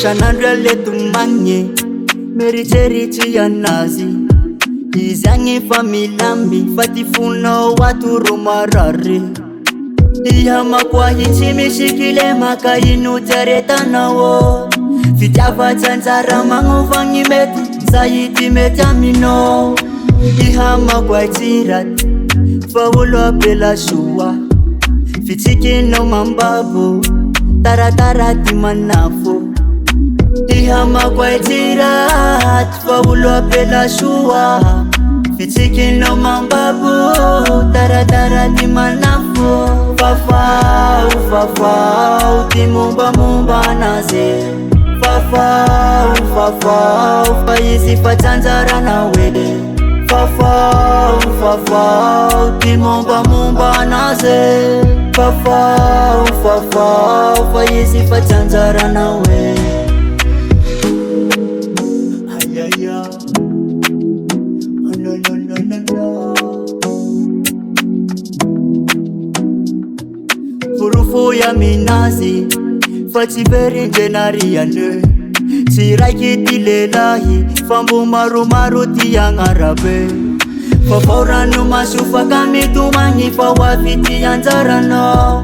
Shanandrele tumanye Meriterichi ya nazi Izangi familambi Fatifuna watu rumarare Ihama kwa hichi mishikile maka inu tereta nawo Fitafa chanzara mangufangi meti Sayiti metamino Ihama kwa chirat Fawulwa pela shuwa Fitiki no mambabu Taratara timanafu Ihama kwa chirat Fawulwa pela shuwa Fitiki no mambabu Taratara timanafu Fafao, fafao Timumba mumba naze Fafao, fafao Faisi fatanzara na wede Fafao, fafao Timumba mumba naze Fafao, fafao Faisi fatanzara na wede Ayaya No, no, no, no, no Furufu ya minazi Fatiberi njenariane Siraki tilelahi Fambu maru maru tiyang arabe Fafauranu masufa kami tumangi Fawafiti yanzarano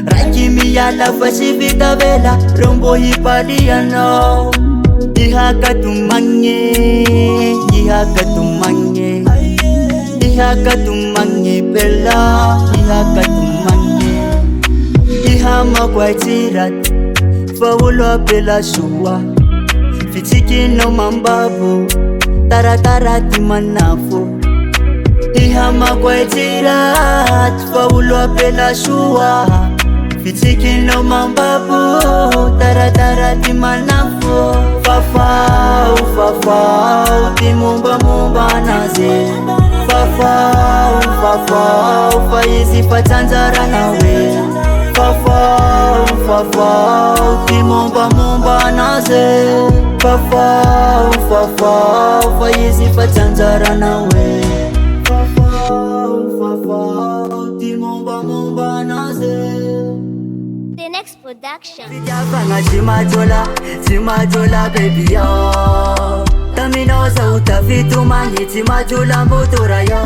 Raki miyala fasivita vela Rumbo hipaliano Ihaka tumangi Ihaka tumangi Ihaka tumangi bela Ihaka tumangi Ihama kwa chirat Fawulwa pela shuwa Fitiki no mambabu Taratara timanafu Ihama kwa chirat Fawulwa pela shuwa Fitiki no mambabu Taratara timanafu Fafao, fafao Timumba mumba naze Fafao, fafao Faisi fatanzara nawe Fafao, fafao Timumba mumba naze Fafao, fafao Faisi fatanzara nawe Fafao, fafao Timumba mumba naze The next production Vijafanga Chimajola baby yo Tamino sa utafitu manyi Chimajola mbutura yo